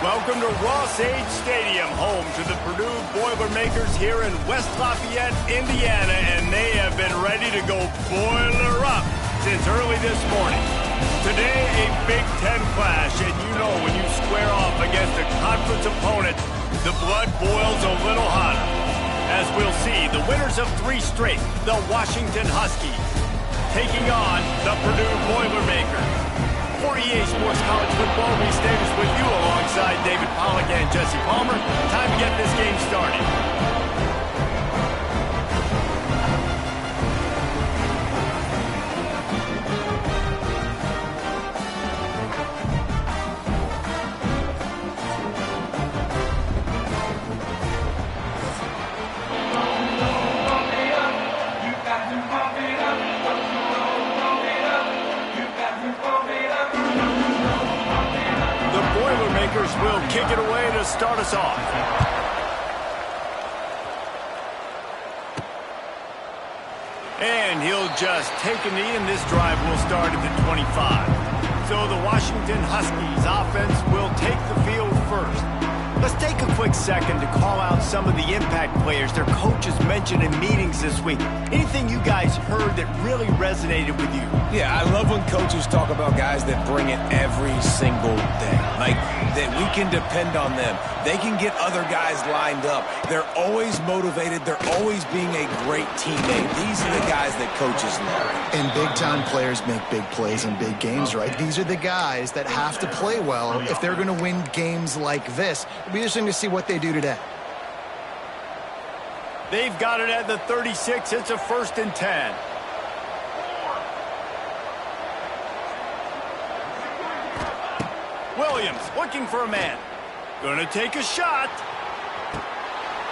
Welcome to Ross-Age Stadium, home to the Purdue Boilermakers here in West Lafayette, Indiana, and they have been ready to go boiler up since early this morning. Today, a Big Ten clash, and you know when you square off against a conference opponent, the blood boils a little hotter. As we'll see, the winners of 3 straight, the Washington Huskies, taking on the Purdue Boilermakers. For EA Sports College Football, Reese Davis with you alongside David Pollack and Jesse Palmer. Time to get this game started. Will kick it away to start us off. And he'll just take a knee, and this drive will start at the 25. So the Washington Huskies offense will take the field first. Let's take a quick second to call out some of the impact players their coaches mentioned in meetings this week. Anything you guys heard that really resonated with you? Yeah, I love when coaches talk about guys that bring it every single day. Like, that we can depend on them. They can get other guys lined up. They're always motivated. They're always being a great teammate. These are the guys that coaches love. And big-time players make big plays in big games, right? These are the guys that have to play well if they're going to win games like this. It'll be interesting to see what they do today. They've got it at the 36. It's a 1st and 10. Williams looking for a man. Gonna take a shot.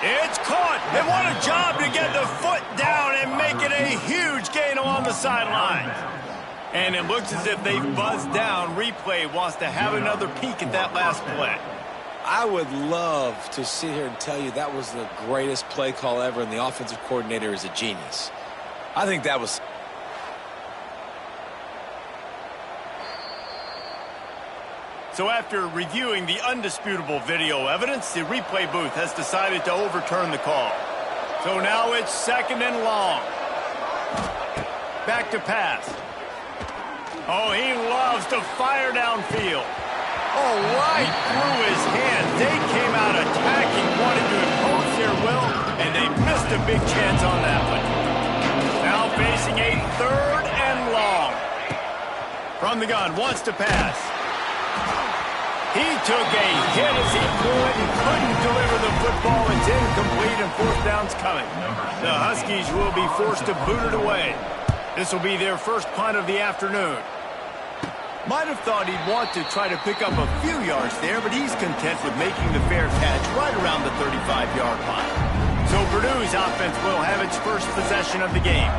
It's caught. And what a job to get the foot down and make it a huge gain along the sidelines. And it looks as if they've buzzed down. Replay wants to have another peek at that last play. I would love to sit here and tell you that was the greatest play call ever, and the offensive coordinator is a genius. I think that was... So after reviewing the undisputable video evidence, the replay booth has decided to overturn the call. So now it's 2nd and long. Back to pass. Oh, he loves to fire downfield. Oh, right through his hands. They came out attacking, wanted to impose their will, and they missed a big chance on that one. Now facing a 3rd and long. From the gun, wants to pass. He took a hit as he threw it and couldn't deliver the football. It's incomplete and 4th down's coming. The Huskies will be forced to boot it away. This will be their first punt of the afternoon. Might have thought he'd want to try to pick up a few yards there, but he's content with making the fair catch right around the 35-yard line. So Purdue's offense will have its first possession of the game.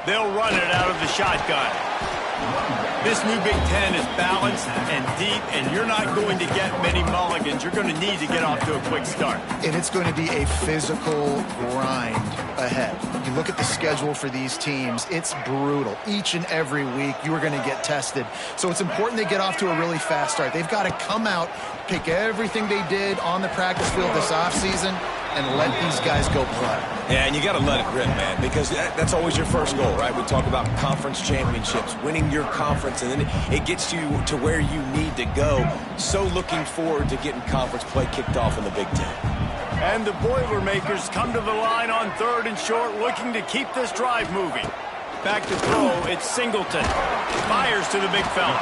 They'll run it out of the shotgun. This new Big Ten is balanced and deep, and you're not going to get many mulligans. You're going to need to get off to a quick start. And it's going to be a physical grind ahead. You look at the schedule for these teams, it's brutal. Each and every week, you are going to get tested. So it's important they get off to a really fast start. They've got to come out, pick everything they did on the practice field this offseason, and let these guys go play. Yeah, and you got to let it rip, man, because that's always your first goal, right? We talk about conference championships, winning your conference, and then it gets you to where you need to go. So looking forward to getting conference play kicked off in the Big Ten. And the Boilermakers come to the line on 3rd and short, looking to keep this drive moving. Back to throw, it's Singleton. Fires to the big fella.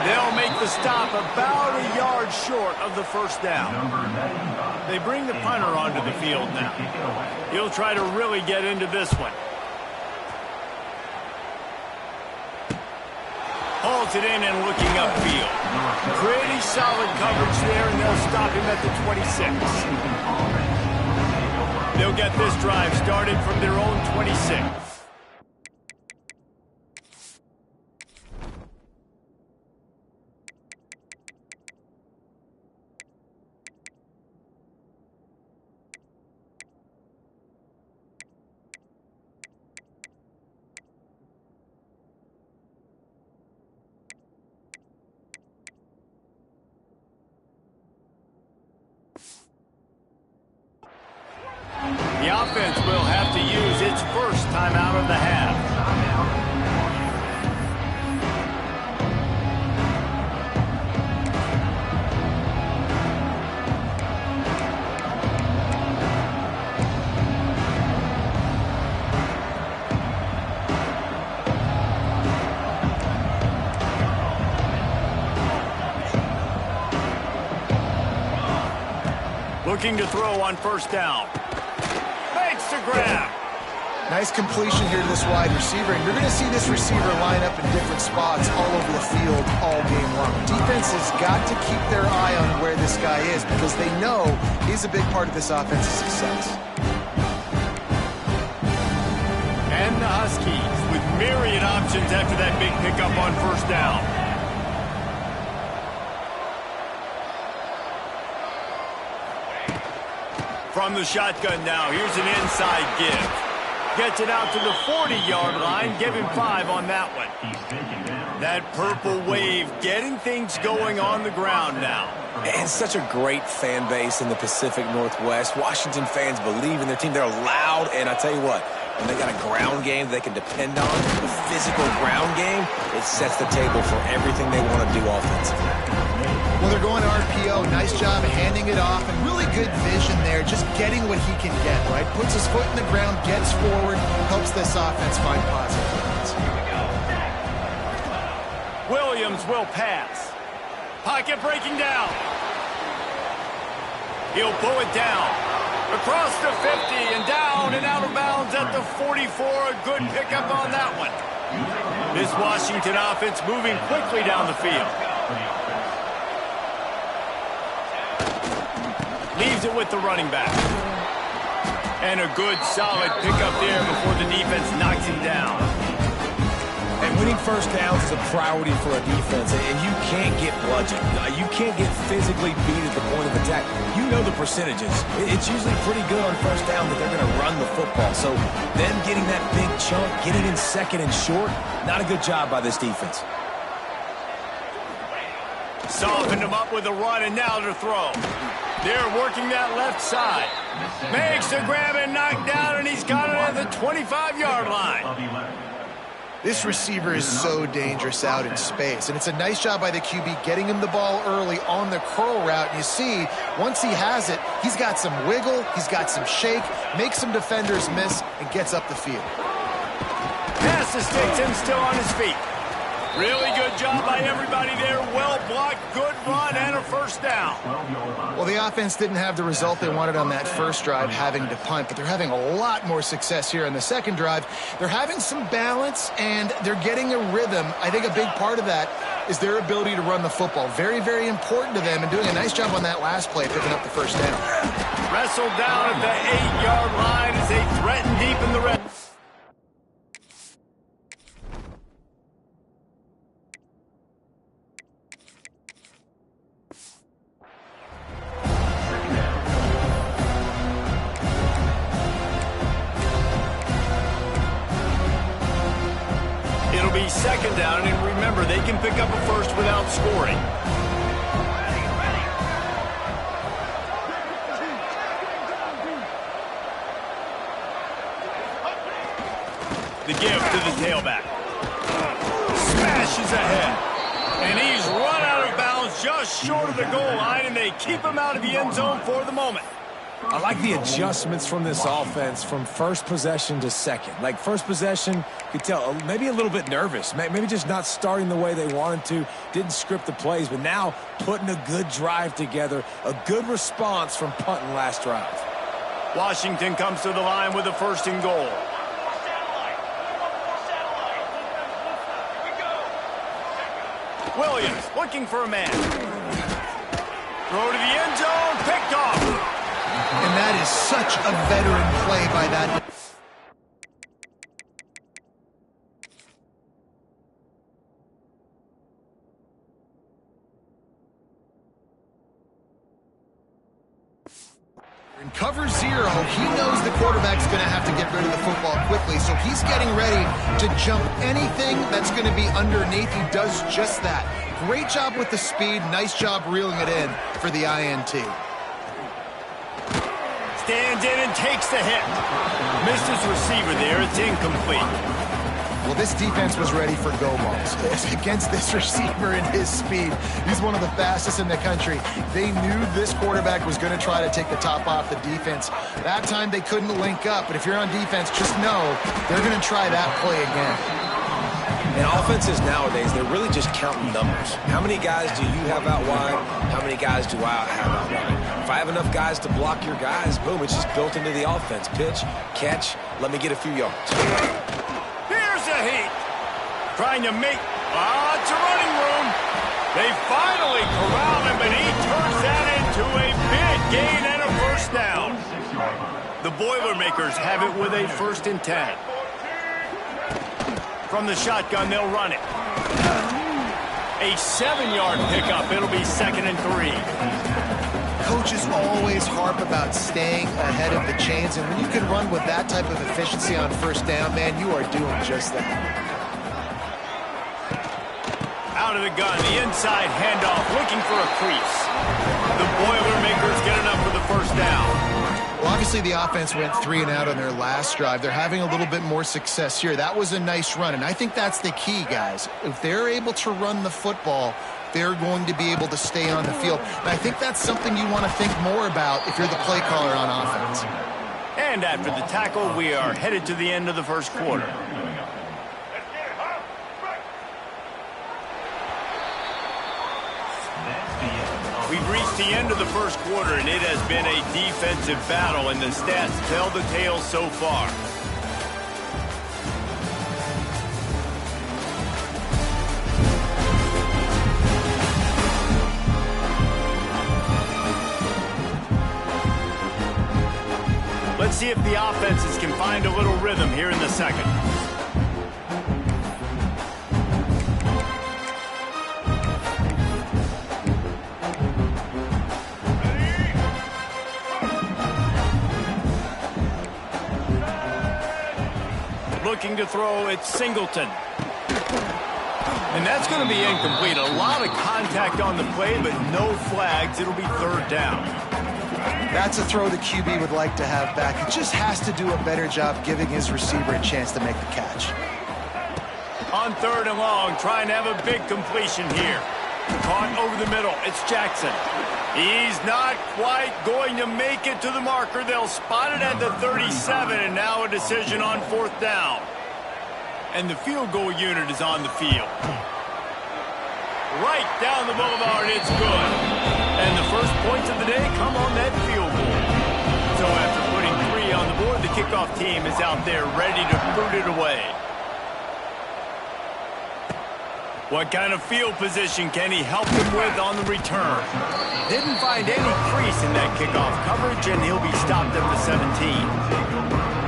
They'll make the stop about a yard short of the 1st down. They bring the punter onto the field now. He'll try to really get into this one. Hauls it in and looking upfield. Pretty solid coverage there, and they'll stop him at the 26. They'll get this drive started from their own 26. offense will have to use its first timeout of the half. Looking to throw on first down. Makes the grab. Nice completion here to this wide receiver, and you're going to see this receiver line up in different spots all over the field all game long. Defense has got to keep their eye on where this guy is because they know he's a big part of this offense's success. And the Huskies with myriad options after that big pickup on first down. From the shotgun now, here's an inside give. Gets it out to the 40-yard line. Give him 5 on that one. That purple wave getting things going on the ground now. And such a great fan base in the Pacific Northwest. Washington fans believe in their team. They're loud, and I tell you what, when they got a ground game they can depend on, a physical ground game, it sets the table for everything they want to do offensively. Well, they're going to RPO. Nice job handing it off, and really good vision there, just getting what he can get, right? Puts his foot in the ground, gets forward, helps this offense find positive points. Williams will pass. Pocket breaking down. He'll pull it down. Across the 50 and down and out of bounds at the 44. A good pickup on that one. This Washington offense moving quickly down the field. Leaves it with the running back. And a good, solid pickup there before the defense knocks him down. And winning first downs is a priority for a defense, and you can't get bludgeoned. You can't get physically beat at the point of attack. You know the percentages. It's usually pretty good on first down that they're going to run the football. So them getting that big chunk, getting in second and short, not a good job by this defense. Softened him up with a run, and now to throw. They're working that left side. Makes the grab and knock down, and he's got it at the 25-yard line. This receiver is so dangerous out in space, and it's a nice job by the QB getting him the ball early on the curl route. And you see, once he has it, he's got some wiggle, he's got some shake, makes some defenders miss, and gets up the field. Pass to sticks him still on his feet. Really good job by everybody there. Well blocked, good run, and a first down. Well, the offense didn't have the result they wanted on that first drive, having to punt, but they're having a lot more success here on the second drive. They're having some balance, and they're getting a rhythm. I think a big part of that is their ability to run the football. Very, very important to them, and doing a nice job on that last play, picking up the first down. Wrestled down at the 8-yard line as they threaten deep in the red. It'll be second down, and remember, they can pick up a first without scoring. The give to the tailback. Smashes ahead. And he's run out of bounds just short of the goal line, and they keep him out of the end zone for the moment. I like the adjustments from this offense from first possession to second. Like first possession, you could tell maybe a little bit nervous. Maybe just not starting the way they wanted to. Didn't script the plays, but now putting a good drive together. A good response from punting last drive. Washington comes to the line with a first and goal. Williams looking for a man. Throw to the end zone, picked off. And that is such a veteran play by that. In cover zero, he knows the quarterback's going to have to get rid of the football quickly, so he's getting ready to jump anything that's going to be underneath. He does just that. Great job with the speed. Nice job reeling it in for the INT. stands in and takes the hit. Missed his receiver there. It's incomplete. Well, this defense was ready for go balls. Against this receiver and his speed, he's one of the fastest in the country. They knew this quarterback was going to try to take the top off the defense. That time they couldn't link up, but if you're on defense, just know they're going to try that play again. And offenses nowadays, they're really just counting numbers. How many guys do you have out wide? How many guys do I have out wide? If I have enough guys to block your guys, boom, it's just built into the offense. Pitch, catch, let me get a few yards. Here's a heat. Trying to make... it's a running room. They finally corral him, and he turns that into a big gain and a first down. The Boilermakers have it with a 1st and 10. From the shotgun, they'll run it. A 7-yard pickup. It'll be 2nd and 3. Coaches always harp about staying ahead of the chains, and when you can run with that type of efficiency on 1st down, man, you are doing just that. Out of the gun, the inside handoff, looking for a crease. The Boilermakers get enough for the 1st down. Well, obviously the offense went 3 and out on their last drive. They're having a little bit more success here. That was a nice run, and I think that's the key, guys. If they're able to run the football, they're going to be able to stay on the field. And I think that's something you want to think more about if you're the play caller on offense. And after the tackle, we are headed to the end of the 1st quarter. We've reached the end of the 1st quarter, and it has been a defensive battle, and the stats tell the tale so far. Let's see if the offenses can find a little rhythm here in the 2nd. Looking to throw, it's Singleton. And that's going to be incomplete. A lot of contact on the play, but no flags. It'll be 3rd down. That's a throw the QB would like to have back. He just has to do a better job giving his receiver a chance to make the catch. On 3rd and long, trying to have a big completion here. Caught over the middle. It's Jackson. He's not quite going to make it to the marker. They'll spot it at the 37, and now a decision on 4th down. And the field goal unit is on the field. Right down the boulevard, it's good. And the first points of the day come on that field goal. So after putting 3 on the board, the kickoff team is out there ready to boot it away. What kind of field position can he help them with on the return? Didn't find any crease in that kickoff coverage, and he'll be stopped at the 17.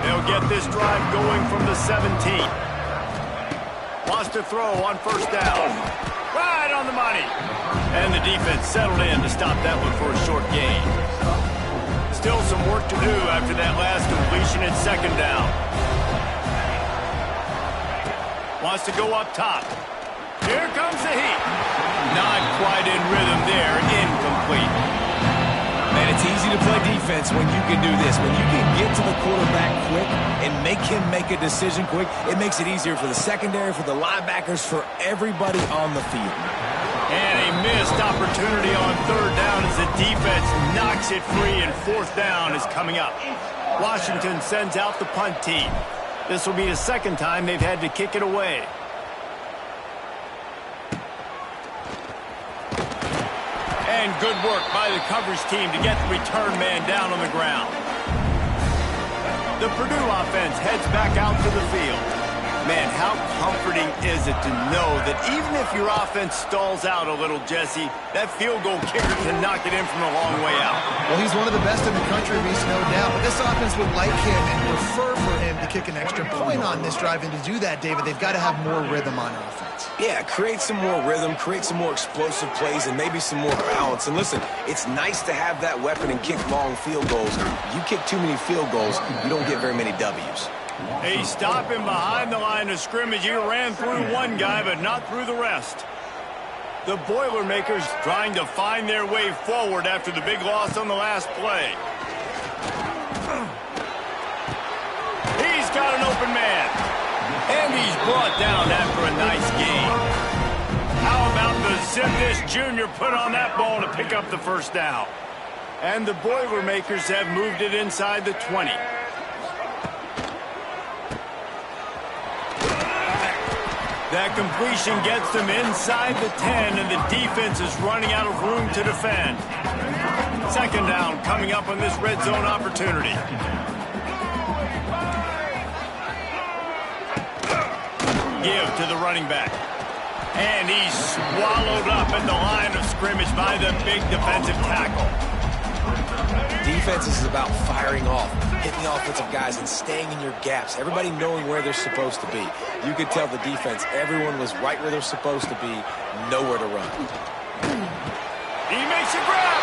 They'll get this drive going from the 17. Wants to throw on 1st down. Right on the money. And the defense settled in to stop that one for a short gain. Still some work to do after that last completion at 2nd down. Wants to go up top. Here comes the heat. Not quite in rhythm there. Incomplete. Man, it's easy to play defense when you can do this. When you can get to the quarterback quick and make him make a decision quick, it makes it easier for the secondary, for the linebackers, for everybody on the field. And a missed opportunity on 3rd down as the defense knocks it free, and 4th down is coming up. Washington sends out the punt team. This will be the 2nd time they've had to kick it away. And good work by the coverage team to get the return man down on the ground. The Purdue offense heads back out to the field. Man, how comforting is it to know that even if your offense stalls out a little, Jesse, that field goal kicker can knock it in from a long way out. Well, he's one of the best in the country, Reese, no doubt. But this offense would like him and prefer for him to kick an extra point on this drive. And to do that, David, they've got to have more rhythm on offense. Yeah, create some more rhythm, create some more explosive plays, and maybe some more balance. And listen, it's nice to have that weapon and kick long field goals. You kick too many field goals, you don't get very many W's. Hey, stop him behind the line of scrimmage. He ran through one guy, but not through the rest. The Boilermakers trying to find their way forward after the big loss on the last play. down after a nice gain. How about the Zimdish Jr. put on that ball to pick up the first down? And the Boilermakers have moved it inside the 20. That completion gets them inside the 10, and the defense is running out of room to defend. Second down coming up on this red zone opportunity. Give to the running back. And he's swallowed up at the line of scrimmage by the big defensive tackle. Defense is about firing off, hitting the offensive guys, and staying in your gaps. Everybody knowing where they're supposed to be. You could tell the defense, everyone was right where they're supposed to be, nowhere to run. He makes a grab.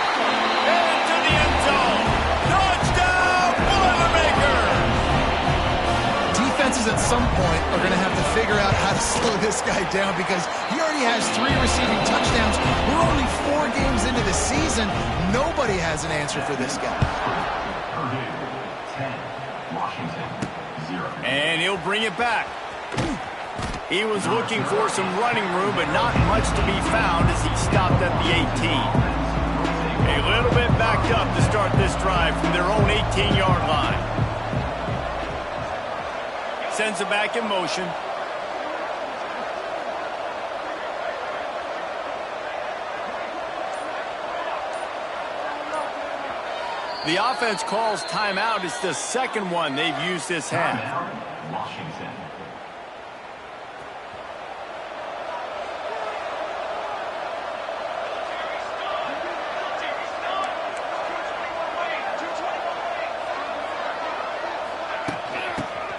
Into the end zone. Touchdown, Boilermakers! Defenses at some point are going to have to figure out how to slow this guy down because he already has 3 receiving touchdowns. We're only 4 games into the season. Nobody has an answer for this guy. And he'll bring it back. He was looking for some running room, but not much to be found as he stopped at the 18. A little bit backed up to start this drive from their own 18-yard line. Sends it back in motion. The offense calls timeout. It's the second one they've used this half. Washington.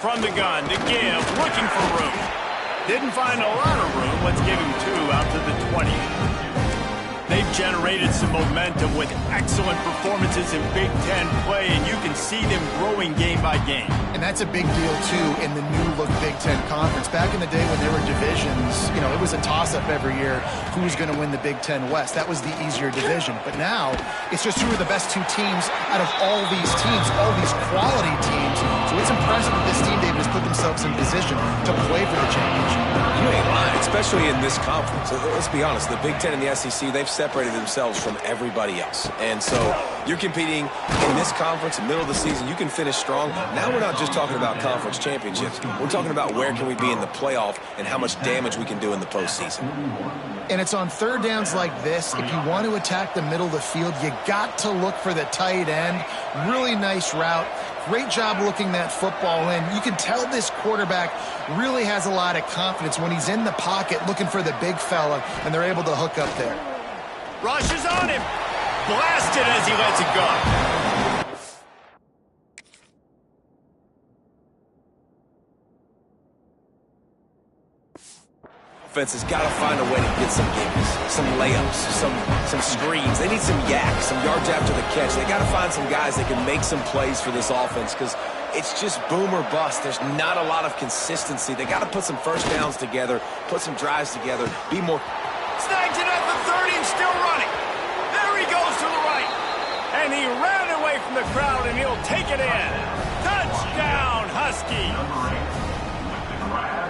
From the gun, the give, looking for room. Didn't find a lot of room. Let's give him 2 out to the 20. They've generated some momentum with excellent performances in Big Ten play, and you can see them growing game by game. And that's a big deal, too, in the new-look Big Ten Conference. Back in the day when there were divisions, you know, it was a toss-up every year who was going to win the Big Ten West. That was the easier division. But now, it's just who are the best 2 teams out of all these teams, all these quality teams. So it's impressive that this team, David, has put themselves in position to play for the championship. You ain't lying, especially in this conference. Let's be honest, the Big Ten and the SEC, they've separated themselves from everybody else. And so you're competing in this conference, middle of the season. You can finish strong. Now we're not just talking about conference championships. We're talking about where can we be in the playoff and how much damage we can do in the postseason. And it's on third downs like this. If you want to attack the middle of the field, you got to look for the tight end. Really nice route. Great job looking that football in. You can tell this quarterback really has a lot of confidence when he's in the pocket looking for the big fella, and they're able to hook up there. Rush is on him. Blasted as he lets it go. Offense has got to find a way to get some games, some layups, some screens. They need some yaks, some yards after the catch. They got to find some guys that can make some plays for this offense because it's just boom or bust. There's not a lot of consistency. They got to put some first downs together, put some drives together, be more. Snags it at the 30 and still running. There he goes to the right. And he ran away from the crowd, and he'll take it in. Touchdown, Huskies.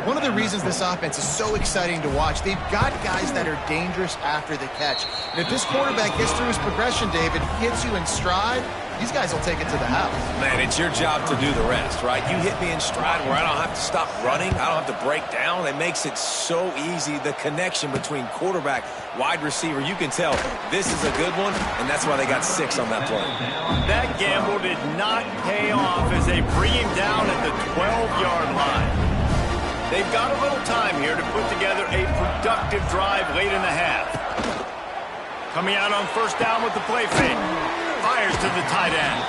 One of the reasons this offense is so exciting to watch, they've got guys that are dangerous after the catch. And if this quarterback gets through his progression, David, hits you in stride, these guys will take it to the house. Man, it's your job to do the rest, right? You hit me in stride where I don't have to stop running. I don't have to break down. It makes it so easy, the connection between quarterback, wide receiver. You can tell this is a good one, and that's why they got 6 on that play. That gamble did not pay off as they bring him down at the 12-yard line. They've got a little time here to put together a productive drive late in the half. Coming out on first down with the play fake. Fires to the tight end.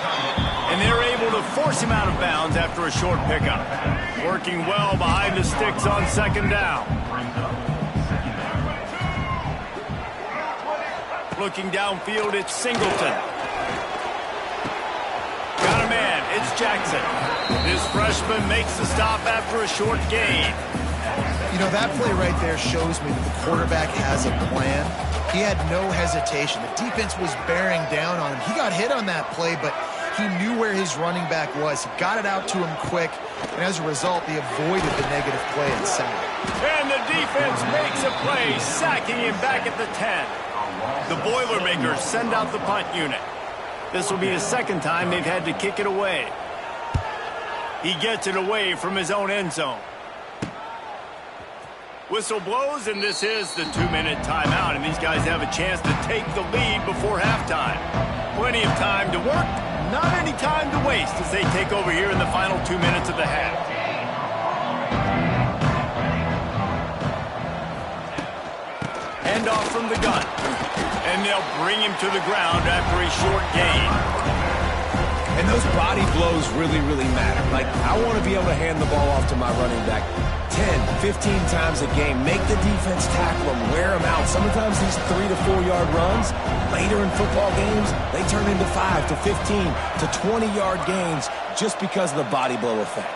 And they're able to force him out of bounds after a short pickup. Working well behind the sticks on second down. Looking downfield, it's Singleton. Got a man, it's Jackson. This freshman makes the stop after a short gain. You know, that play right there shows me that the quarterback has a plan. He had no hesitation. The defense was bearing down on him. He got hit on that play, but He knew where his running back was. He got it out to him quick, and as a result, they avoided the negative play and sack. And the defense makes a play, sacking him back at the 10. The Boilermakers send out the punt unit. This will be the second time they've had to kick it away. He gets it away from his own end zone. Whistle blows, and this is the 2-minute timeout, and these guys have a chance to take the lead before halftime. Plenty of time to work, not any time to waste as they take over here in the final 2 minutes of the half. Handoff from the gun, and they'll bring him to the ground after a short gain. And those body blows really, really matter. Like, I want to be able to hand the ball off to my running back 10, 15 times a game. Make the defense tackle them, wear them out. Sometimes these 3 to 4 yard runs, later in football games, they turn into 5 to 15 to 20 yard gains just because of the body blow effect.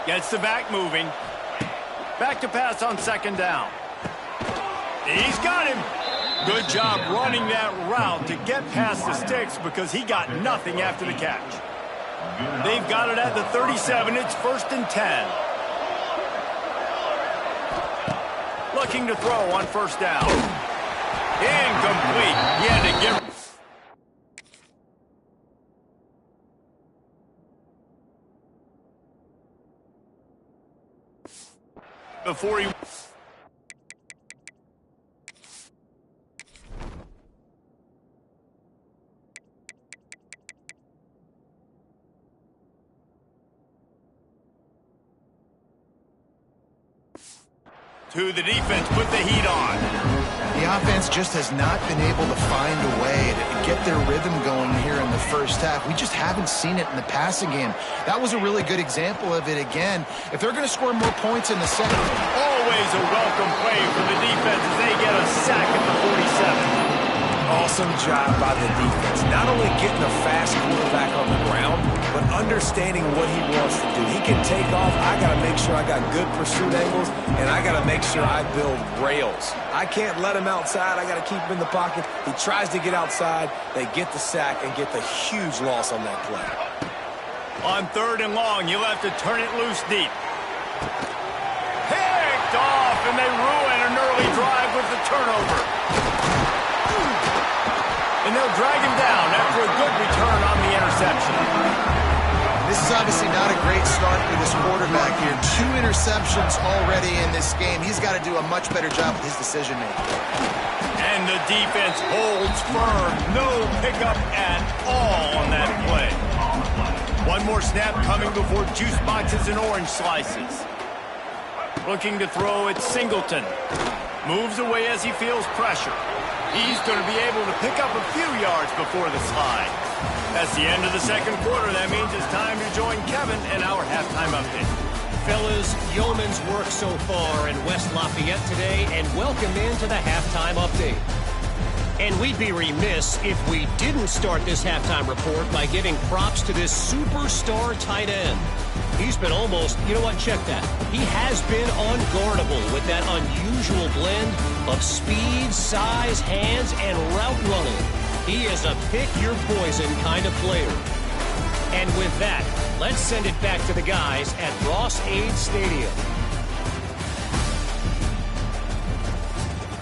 Gets the back moving. Back to pass on second down. He's got him. Good job running that route to get past the sticks because he got nothing after the catch. They've got it at the 37. It's 1st and 10. Looking to throw on first down. Incomplete. He had to get... before he... to the defense, put the heat on. The offense just has not been able to find a way to get their rhythm going here in the first half. We just haven't seen it in the passing game. That was a really good example of it again. If they're going to score more points in the second... Always a welcome play for the defense as they get a sack at the 47. Awesome job by the defense. Not only getting a fast quarterback on the ground, but understanding what he wants to do. He can take off. I got to make sure I got good pursuit angles, and I got to make sure I build rails. I can't let him outside. I got to keep him in the pocket. He tries to get outside. They get the sack and get the huge loss on that play. On 3rd and long, you'll have to turn it loose deep. Picked off, and they ruin an early drive with the turnover. And they'll drag him down after a good return on the interception. This is obviously not a great start for this quarterback here. 2 interceptions already in this game. He's got to do a much better job with his decision-making. And the defense holds firm. No pickup at all on that play. One more snap coming before juice boxes and orange slices. Looking to throw at Singleton. Moves away as he feels pressure. He's going to be able to pick up a few yards before the slide. That's the end of the second quarter. That means it's time to join Kevin in our halftime update. Fellas, yeoman's work so far in West Lafayette today, and welcome into the halftime update. And we'd be remiss if we didn't start this halftime report by giving props to this superstar tight end. He's been almost, you know what, check that. He has been unguardable with that unusual blend of speed, size, hands, and route running. He is a pick-your-poison kind of player. And with that, let's send it back to the guys at Ross-Ade Stadium.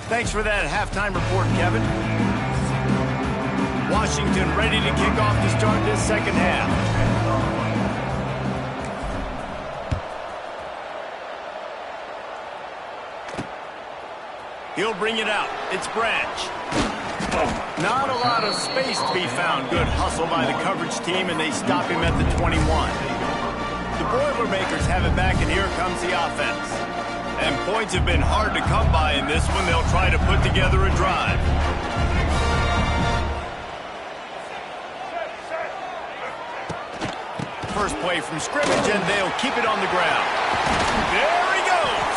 Thanks for that halftime report, Kevin. Washington ready to kick off to start this second half. He'll bring it out. It's Branch. Not a lot of space to be found. Good hustle by the coverage team, and they stop him at the 21. The Boilermakers have it back, and here comes the offense. And points have been hard to come by in this one. They'll try to put together a drive. First play from scrimmage, and they'll keep it on the ground. There he goes!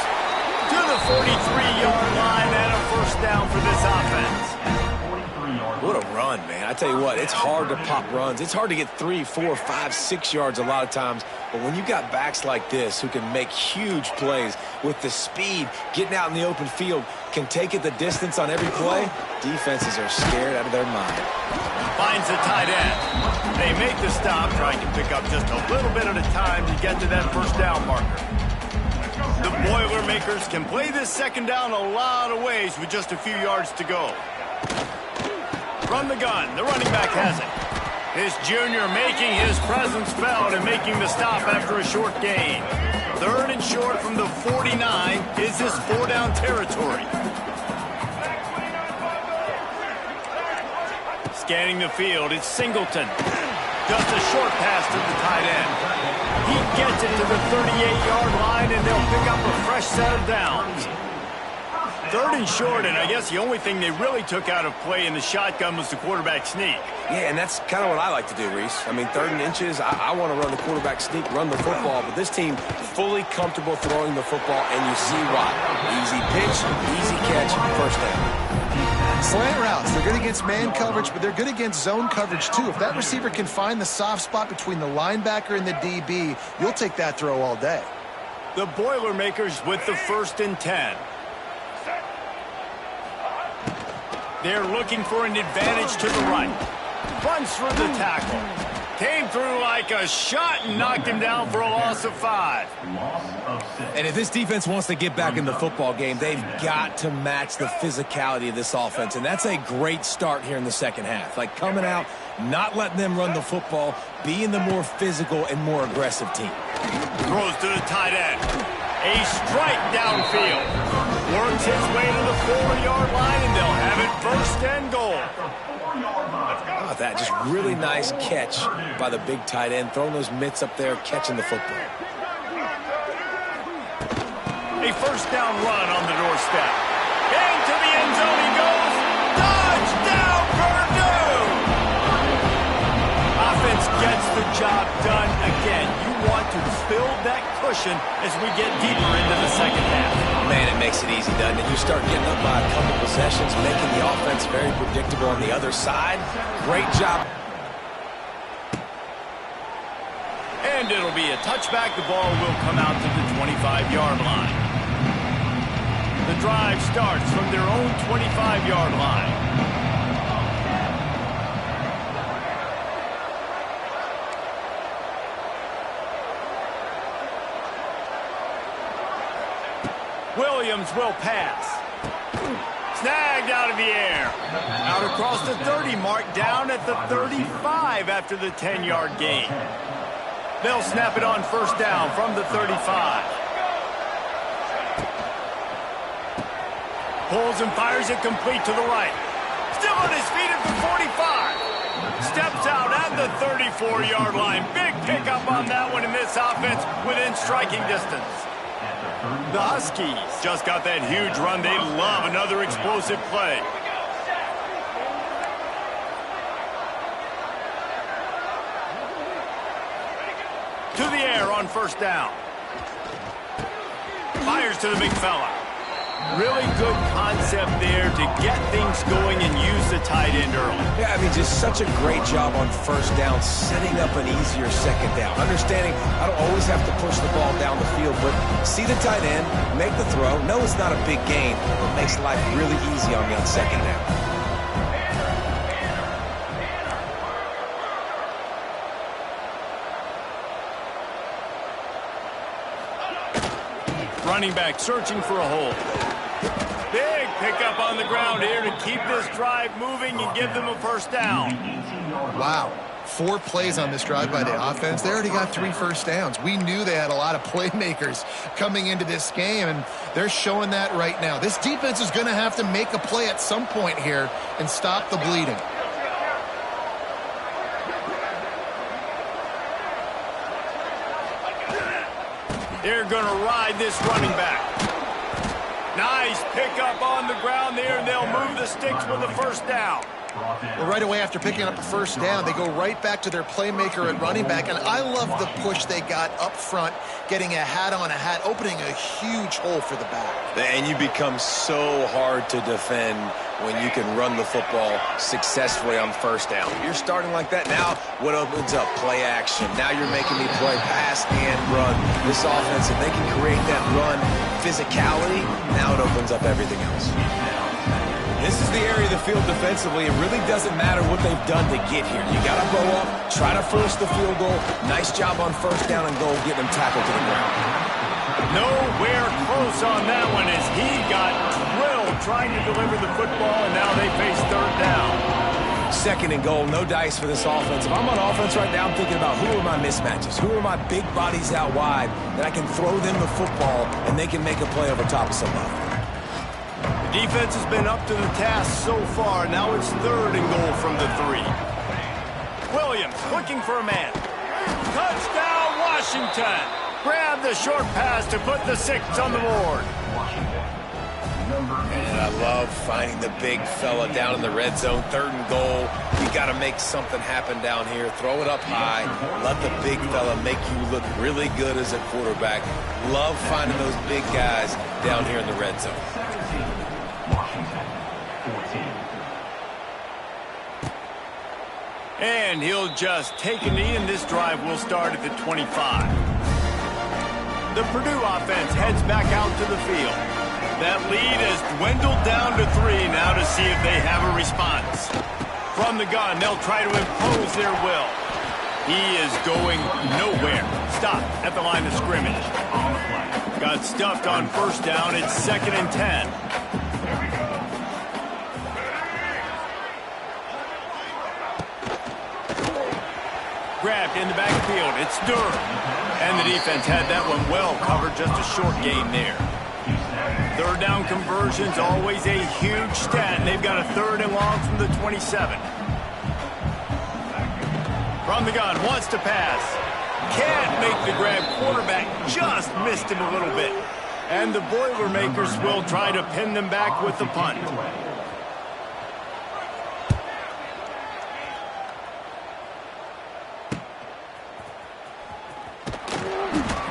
To the 43-yard line, and a first down for this offense. What a run, man. I tell you what, it's hard to pop runs. It's hard to get 3, 4, 5, 6 yards a lot of times. But when you've got backs like this who can make huge plays with the speed, getting out in the open field, can take it the distance on every play, defenses are scared out of their mind. Finds the tight end. They make the stop, trying to pick up just a little bit at a time to get to that first down marker. The Boilermakers can play this second down a lot of ways with just a few yards to go. Run the gun. The running back has it. This junior making his presence felt and making the stop after a short gain. 3rd and short from the 49 is this 4-down territory. Scanning the field, it's Singleton. Just a short pass to the tight end. He gets it to the 38-yard line, and they'll pick up a fresh set of downs. 3rd and short, and I guess the only thing they really took out of play in the shotgun was the quarterback sneak. Yeah, and that's kind of what I like to do, Reese. I mean, 3rd and inches, I want to run the quarterback sneak, run the football, but this team fully comfortable throwing the football, and you see why. Easy pitch, easy catch, first down. Slant routes, they're good against man coverage, but they're good against zone coverage too. If that receiver can find the soft spot between the linebacker and the DB, you'll take that throw all day. The Boilermakers with the 1st and 10. They're looking for an advantage to the right. Runs through the tackle. Came through like a shot and knocked him down for a loss of 5. And if this defense wants to get back in the football game, they've got to match the physicality of this offense. And that's a great start here in the second half. Like coming out, not letting them run the football, being the more physical and more aggressive team. Throws to the tight end. A strike downfield. Works his way to the 4-yard line, and they'll have it 1st and goal. Oh, that just really nice catch by the big tight end, throwing those mitts up there, catching the football. A 1st down run on the doorstep. Into the end zone he goes. Touchdown, Purdue! Offense gets the job done again. You want to build that cushion as we get deeper into the second half. Man, it makes it easy, doesn't it? You start getting up by a couple possessions, making the offense very predictable on the other side. Great job. And it'll be a touchback. The ball will come out to the 25-yard line. The drive starts from their own 25-yard line. Williams will pass. Snagged out of the air. Out across the 30 mark, down at the 35 after the 10-yard gain. They'll snap it on 1st down from the 35. Pulls and fires it complete to the right. Still on his feet at the 45. Steps out at the 34-yard line. Big pickup on that one in this offense within striking distance. The Huskies just got that huge run. They love another explosive play. To the air on 1st down. Fires to the big fella. Really good concept there to get things going and use the tight end early. Yeah, I mean, just such a great job on 1st down, setting up an easier second down. Understanding I don't always have to push the ball down the field, but see the tight end, make the throw. No, it's not a big gain, but makes life really easy on me on 2nd down. Running back searching for a hole. Big pickup on the ground here to keep this drive moving and give them a 1st down. Wow. 4 plays on this drive by the offense. They already got 3 first downs. We knew they had a lot of playmakers coming into this game, and they're showing that right now. This defense is going to have to make a play at some point here and stop the bleeding. They're going to ride this running back. Nice pickup on the ground there, and they'll move the sticks with the 1st down. Well, right away after picking up the 1st down, they go right back to their playmaker at running back, and I love the push they got up front, getting a hat on a hat, opening a huge hole for the back. And you become so hard to defend when you can run the football successfully on first down. You're starting like that. Now what opens up? Play action. Now you're making me play pass and run. This offense, if they can create that run physicality, now it opens up everything else. This is the area of the field defensively. It really doesn't matter what they've done to get here. You got to bow up, try to force the field goal. Nice job on first down and goal, getting them tackled to the ground. Nowhere close on that one as he got drilled trying to deliver the football, and now they face third down. Second and goal, no dice for this offense. If I'm on offense right now, I'm thinking about who are my mismatches? Who are my big bodies out wide that I can throw them the football and they can make a play over top of somebody? The defense has been up to the task so far. Now it's third and goal from the 3. Williams looking for a man. Touchdown, Washington. Grab the short pass to put the 6 on the board. And I love finding the big fella down in the red zone. Third and goal. You got to make something happen down here. Throw it up high. Let the big fella make you look really good as a quarterback. Love finding those big guys down here in the red zone. And he'll just take a knee, and this drive will start at the 25. The Purdue offense heads back out to the field. That lead has dwindled down to 3 now to see if they have a response. From the gun, they'll try to impose their will. He is going nowhere. Stop at the line of scrimmage. Got stuffed on first down. It's 2nd and 10. Grabbed in the backfield. It's Durham. And the defense had that one well covered. Just a short gain there. Third down conversions, always a huge stat. And they've got a 3rd and long from the 27. From the gun, wants to pass. Can't make the grab. Quarterback just missed him a little bit. And the Boilermakers will try to pin them back with the punt.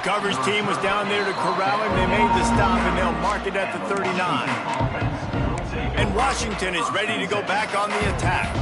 Coverage team was down there to corral him. They made the stop, and they'll mark it at the 39. And Washington is ready to go back on the attack.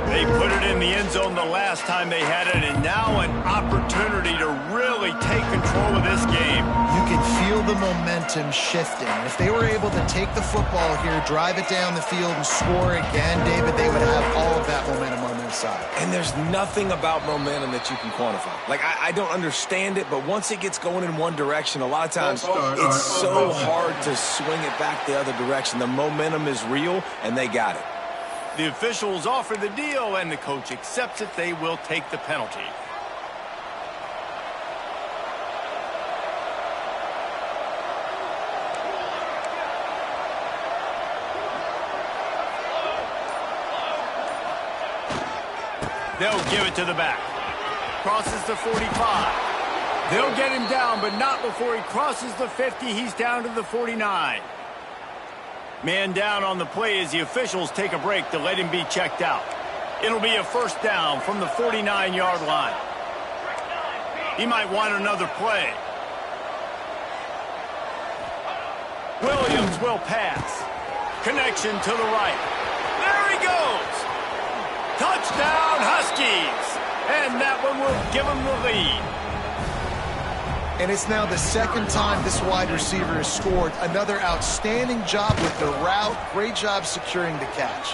They put it in the end zone the last time they had it, and now an opportunity to really take control of this game. You can feel the momentum shifting. If they were able to take the football here, drive it down the field, and score again, David, they would have all of that momentum on their side. And there's nothing about momentum that you can quantify. Like, I don't understand it, but once it gets going in one direction, a lot of times it's so hard to swing it back the other direction. The momentum is real, and they got it. The officials offer the deal, and the coach accepts it. They will take the penalty. They'll give it to the back. Crosses the 45. They'll get him down, but not before he crosses the 50. He's down to the 49. Man down on the play as the officials take a break to let him be checked out. It'll be a first down from the 49-yard line. He might want another play. Williams will pass. Connection to the right. There he goes. Touchdown, Huskies. And that one will give them the lead. And it's now the 2nd time this wide receiver has scored. Another outstanding job with the route. Great job securing the catch.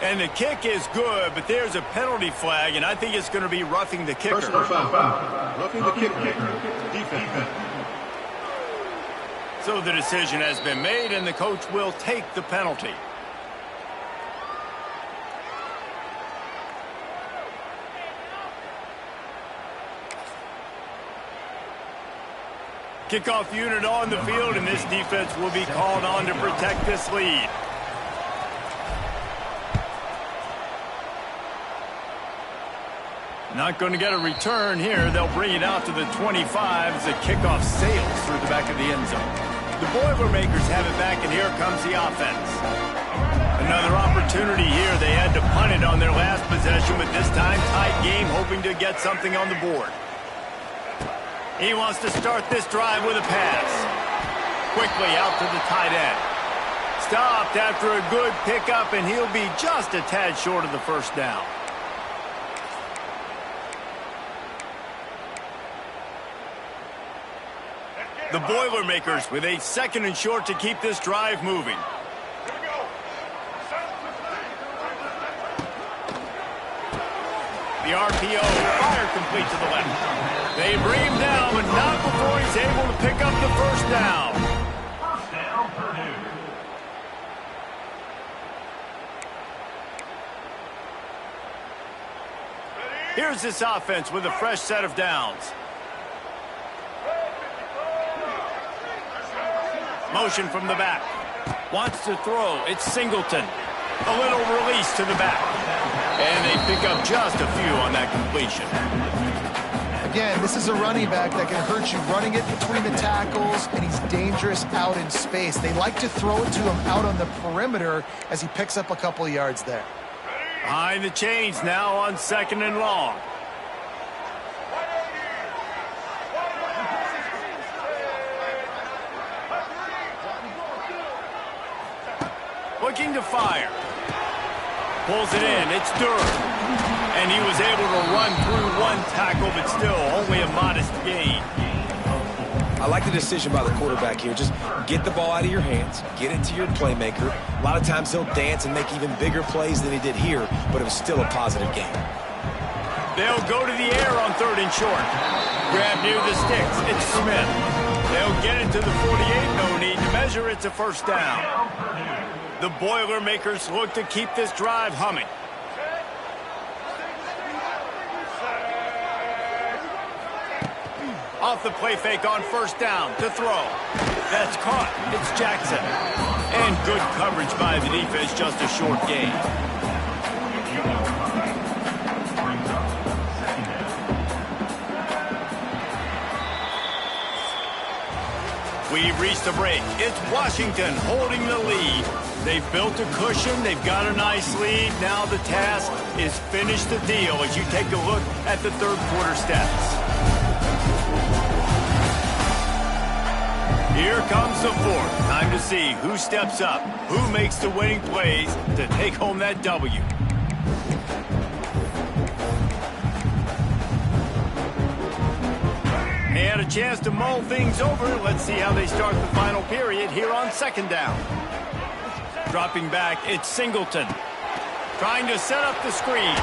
And the kick is good, but there's a penalty flag, and I think it's going to be roughing the kicker. Personal foul. Roughing the kicker. Defense. So the decision has been made, and the coach will take the penalty. Kickoff unit on the field, and this defense will be called on to protect this lead. Not going to get a return here. They'll bring it out to the 25 as the kickoff sails through the back of the end zone. The Boilermakers have it back, and here comes the offense. Another opportunity here. They had to punt it on their last possession, but this time tight game, hoping to get something on the board. He wants to start this drive with a pass. Quickly out to the tight end. Stopped after a good pickup, and he'll be just a tad short of the first down. The Boilermakers with a 2nd and short to keep this drive moving. The RPO, fire complete to the left. They bring him down, but not before he's able to pick up the first down. First down, Purdue. Here's this offense with a fresh set of downs. Motion from the back. Wants to throw. It's Singleton. A little release to the back. And they pick up just a few on that completion. Again, this is a running back that can hurt you running it between the tackles, and he's dangerous out in space. They like to throw it to him out on the perimeter as he picks up a couple yards there. Behind the chains now on 2nd and long. Looking to fire. Pulls it in. It's Durham. And he was able to run through one tackle, but still only a modest gain. I like the decision by the quarterback here. Just get the ball out of your hands, get it to your playmaker. A lot of times he'll dance and make even bigger plays than he did here, but it was still a positive game. They'll go to the air on 3rd and short. Grab near the sticks. It's Smith. They'll get it to the 48. No need to measure. It's a first down. The Boilermakers look to keep this drive humming. Off the play fake on 1st down to throw. That's caught. It's Jackson. And good coverage by the defense, just a short gain. We've reached a break. It's Washington holding the lead. They've built a cushion. They've got a nice lead. Now the task is finish the deal as you take a look at the 3rd quarter stats. Here comes the 4th. Time to see who steps up, who makes the winning plays to take home that W. They had a chance to mull things over. Let's see how they start the final period here on 2nd down. Dropping back, it's Singleton. Trying to set up the screen.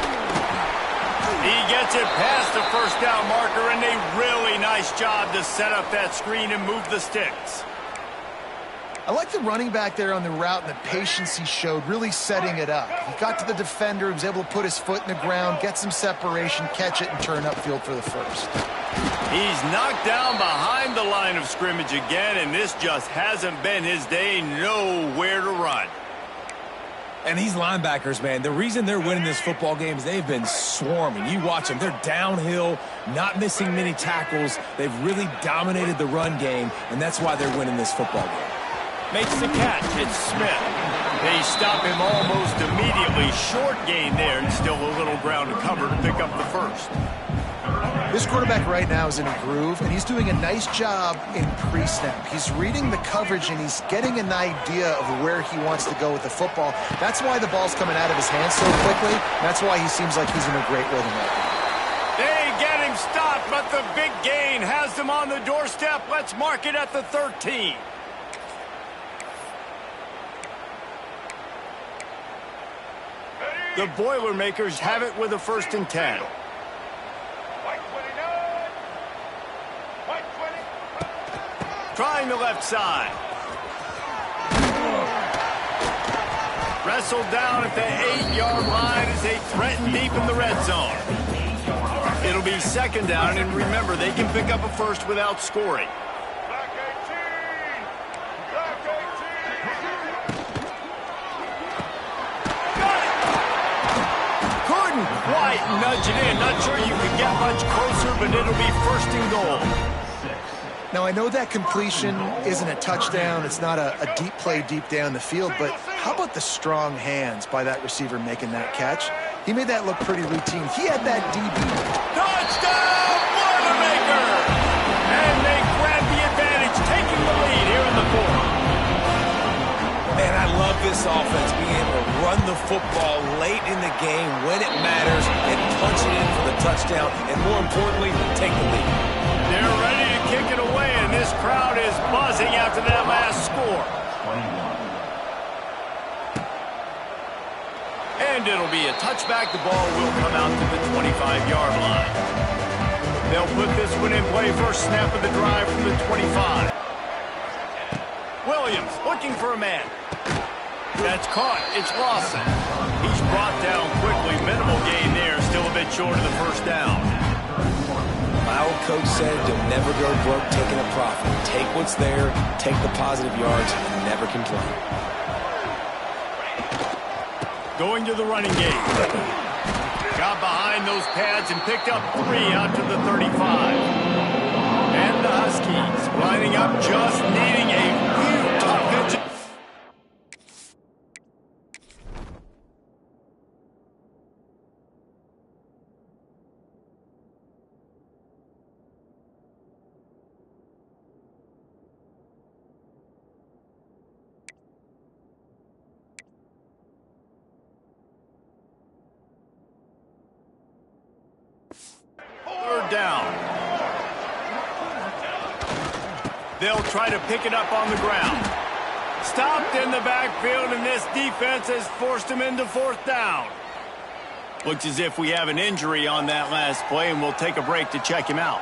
He gets it past the first down marker, and a really nice job to set up that screen and move the sticks. I like the running back there on the route and the patience he showed, really setting it up. He got to the defender, he was able to put his foot in the ground, get some separation, catch it, and turn upfield for the first. He's knocked down behind the line of scrimmage again, and this just hasn't been his day. Nowhere to run. And these linebackers, man, the reason they're winning this football game is they've been swarming. You watch them. They're downhill, not missing many tackles. They've really dominated the run game, and that's why they're winning this football game. Makes the catch. It's Smith. They stop him almost immediately. Short gain there, and still a little ground to cover to pick up the first. This quarterback right now is in a groove, and he's doing a nice job in pre-snap. He's reading the coverage, and he's getting an idea of where he wants to go with the football. That's why the ball's coming out of his hands so quickly. That's why he seems like he's in a great rhythm right now. They get him stopped, but the big gain has them on the doorstep. Let's mark it at the 13. The Boilermakers have it with a 1st and 10. Trying the left side. Wrestled down at the 8-yard line as they threaten deep in the red zone. It'll be 2nd down, and remember, they can pick up a first without scoring. Couldn't quite nudge it in. Not sure you could get much closer, but it'll be 1st and goal. Now, I know that completion isn't a touchdown. It's not a deep play deep down the field, but how about the strong hands by that receiver making that catch? He made that look pretty routine. He had that DB. Touchdown, Boilermakers! And they grab the advantage, taking the lead here in the 4th. Man, I run the football late in the game when it matters and punch it in for the touchdown, and more importantly, take the lead. They're ready to kick it away, and this crowd is buzzing after that last score. 21. And it'll be a touchback. The ball will come out to the 25-yard line. They'll put this one in play. First snap of the drive from the 25. Williams looking for a man. That's caught. It's Lawson. He's brought down quickly. Minimal gain there. Still a bit short of the first down. My old coach said, you'll never go broke taking a profit. Take what's there, take the positive yards, and never complain. Going to the running game. Got behind those pads and picked up 3 out to the 35. And the Huskies lining up, just needing a few tough pitches. Third down. They'll try to pick it up on the ground. Stopped in the backfield, and this defense has forced him into fourth down. Looks as if we have an injury on that last play, and we'll take a break to check him out.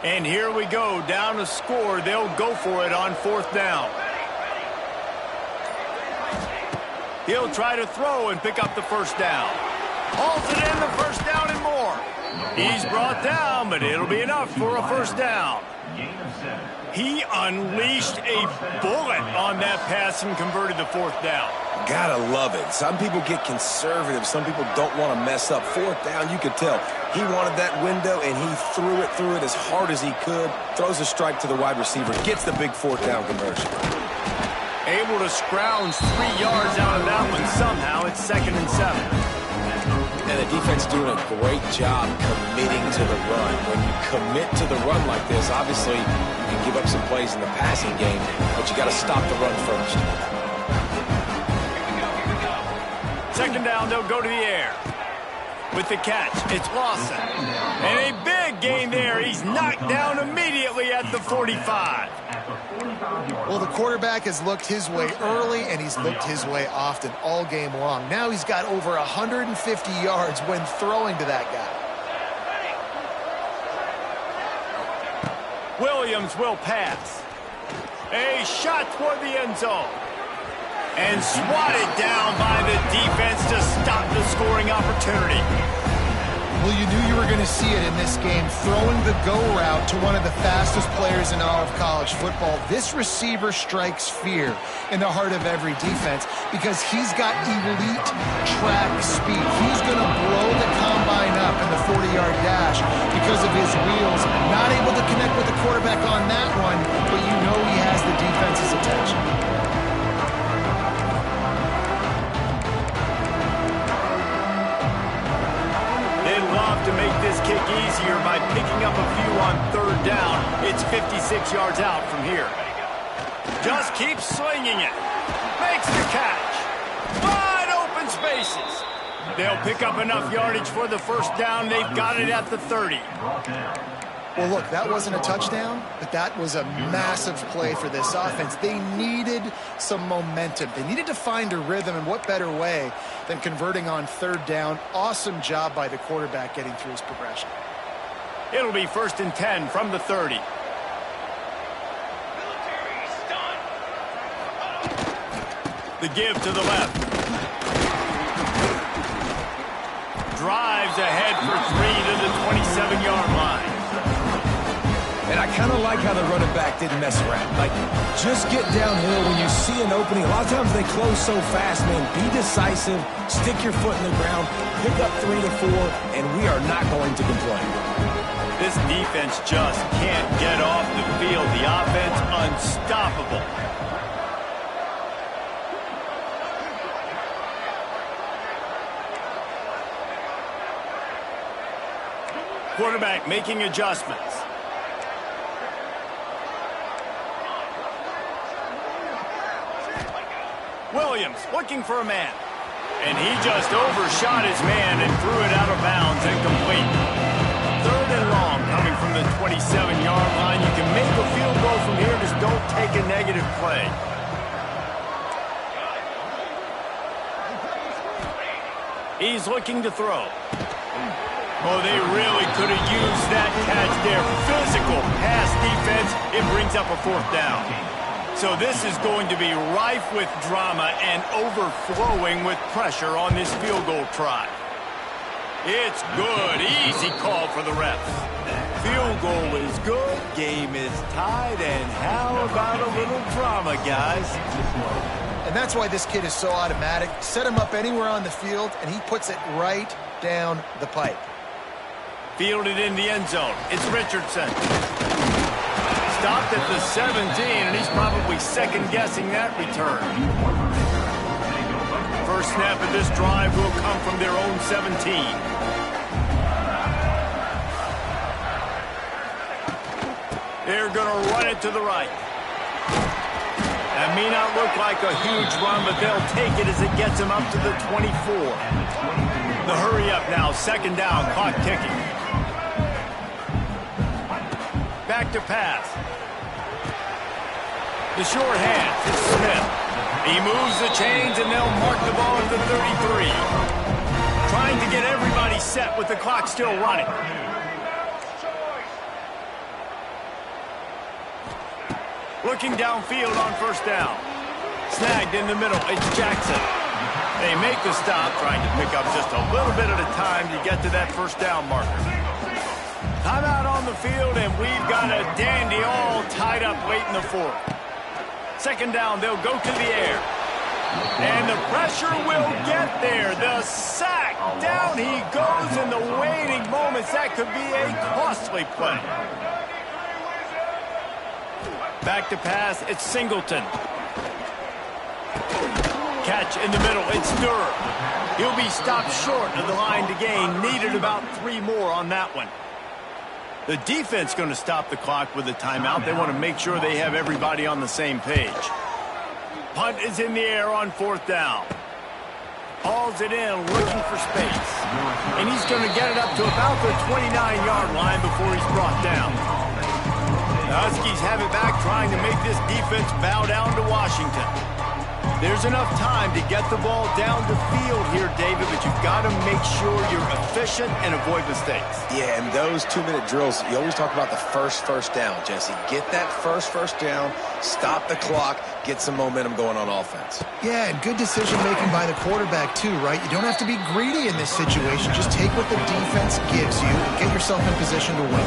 And here we go, down to score. They'll go for it on fourth down. He'll try to throw and pick up the first down. Hauls it in, the first down and more. He's brought down, but it'll be enough for a first down. He unleashed a bullet on that pass and converted the fourth down. Gotta love it. Some people get conservative. Some people don't want to mess up. Fourth down, you could tell. He wanted that window, and he threw it as hard as he could. Throws a strike to the wide receiver. Gets the big fourth down conversion. Able to scrounge 3 yards out of that one somehow. It's 2nd and 7. And the defense doing a great job committing to the run. When you commit to the run like this, obviously you can give up some plays in the passing game, but you got to stop the run first. 2nd down, they'll go to the air. With the catch, it's Lawson. And a big gain there. He's knocked down immediately at the 45. Well, the quarterback has looked his way early, and he's looked his way often all game long. Now he's got over 150 yards when throwing to that guy. Williams will pass. A shot toward the end zone. And swatted down by the defense to stop the scoring opportunity. Well, you knew you were going to see it in this game, throwing the go route to one of the fastest players in all of college football. This receiver strikes fear in the heart of every defense because he's got elite track speed. He's going to blow the combine up in the 40-yard dash because of his wheels. Not able to connect with the quarterback on that one, but you know he has the defense's attention. To make this kick easier by picking up a few on third down. It's 56 yards out from here. Just keeps swinging it. Makes the catch. Wide open spaces. They'll pick up enough yardage for the first down. They've got it at the 30. Well, look, that wasn't a touchdown, but that was a massive play for this offense. They needed some momentum. They needed to find a rhythm, and what better way than converting on third down. Awesome job by the quarterback getting through his progression. It'll be 1st and 10 from the 30. The give to the left. Drives ahead for 3 to the 27-yard line. And I kind of like how the running back didn't mess around. Like, just get downhill when you see an opening. A lot of times they close so fast, man. Be decisive, stick your foot in the ground, pick up 3 to 4, and we are not going to complain. This defense just can't get off the field. The offense unstoppable. Quarterback making adjustments. Williams looking for a man. And he just overshot his man and threw it out of bounds, incomplete. 3rd and long coming from the 27-yard line. You can make a field goal from here, just don't take a negative play. He's looking to throw. Oh, they really could have used that catch there. Physical pass defense. It brings up a 4th down. So this is going to be rife with drama and overflowing with pressure on this field goal try. It's good. Easy call for the refs. Field goal is good. Game is tied. And how about a little drama, guys? And that's why this kid is so automatic. Set him up anywhere on the field, and he puts it right down the pipe. Fielded in the end zone. It's Richardson. Stopped at the 17, and he's probably second-guessing that return. First snap of this drive will come from their own 17. They're going to run it to the right. That may not look like a huge run, but they'll take it as it gets them up to the 24. The hurry up now, 2nd down, clock ticking. Back to pass. The short hand, it's Smith. He moves the chains, and they'll mark the ball at the 33. Trying to get everybody set with the clock still running. Looking downfield on 1st down. Snagged in the middle, it's Jackson. They make the stop, trying to pick up just a little bit at a time to get to that 1st down marker. Timeout on the field, and we've got a dandy all tied up late in the 4th. 2nd down, they'll go to the air. And the pressure will get there. The sack. Down he goes in the waiting moments. That could be a costly play. Back to pass, it's Singleton. Catch in the middle, it's Durr. He'll be stopped short of the line to gain. Needed about 3 more on that one. The defense going to stop the clock with a timeout. They want to make sure they have everybody on the same page. Punt is in the air on 4th down. Hauls it in, looking for space. And he's going to get it up to about the 29-yard line before he's brought down. The Huskies have it back, trying to make this defense bow down to Washington. There's enough time to get the ball down the field here, David, but you've got to make sure you're efficient and avoid mistakes. Yeah, and those 2-minute drills, you always talk about the first down, Jesse. Get that first down, stop the clock, get some momentum going on offense. Yeah, and good decision-making by the quarterback, too, right? You don't have to be greedy in this situation. Just take what the defense gives you and get yourself in position to win.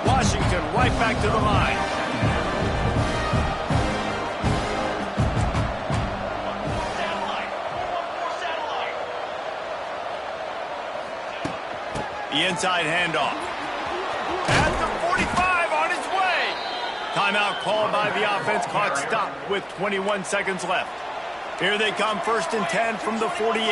Washington right back to the line. The inside handoff. At the 45 on its way. Timeout called by the offense. Clock stopped with 21 seconds left. Here they come, 1st and 10 from the 48.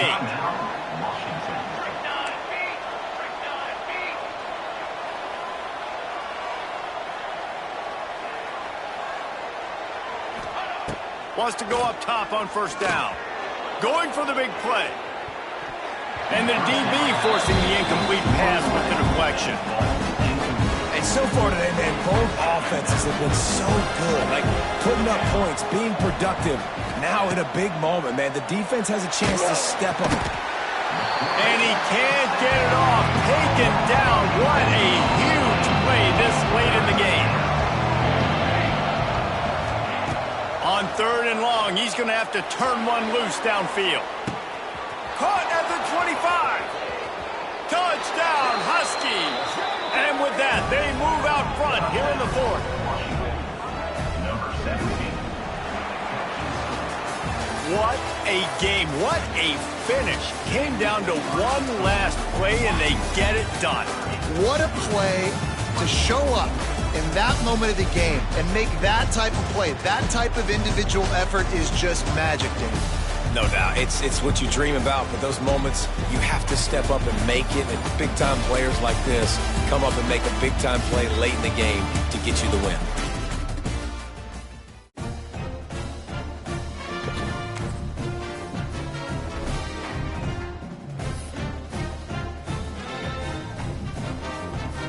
Wants to go up top on 1st down. Going for the big play. And the DB forcing the incomplete pass with the deflection. And so far today, man, both offenses have been so good. Like, putting up points, being productive. Now in a big moment, man, the defense has a chance to step up. And he can't get it off. Taken down. What a huge play this late in the game. On 3rd and long, he's going to have to turn one loose downfield. Caught at the 25. Touchdown, Huskies. And with that, they move out front here in the 4th. Number 17. What a game. What a finish. Came down to one last play, and they get it done. What a play to show up in that moment of the game and make that type of play. That type of individual effort is just magic, Dave. No doubt. It's what you dream about, but those moments, you have to step up and make it. And big-time players like this come up and make a big-time play late in the game to get you the win.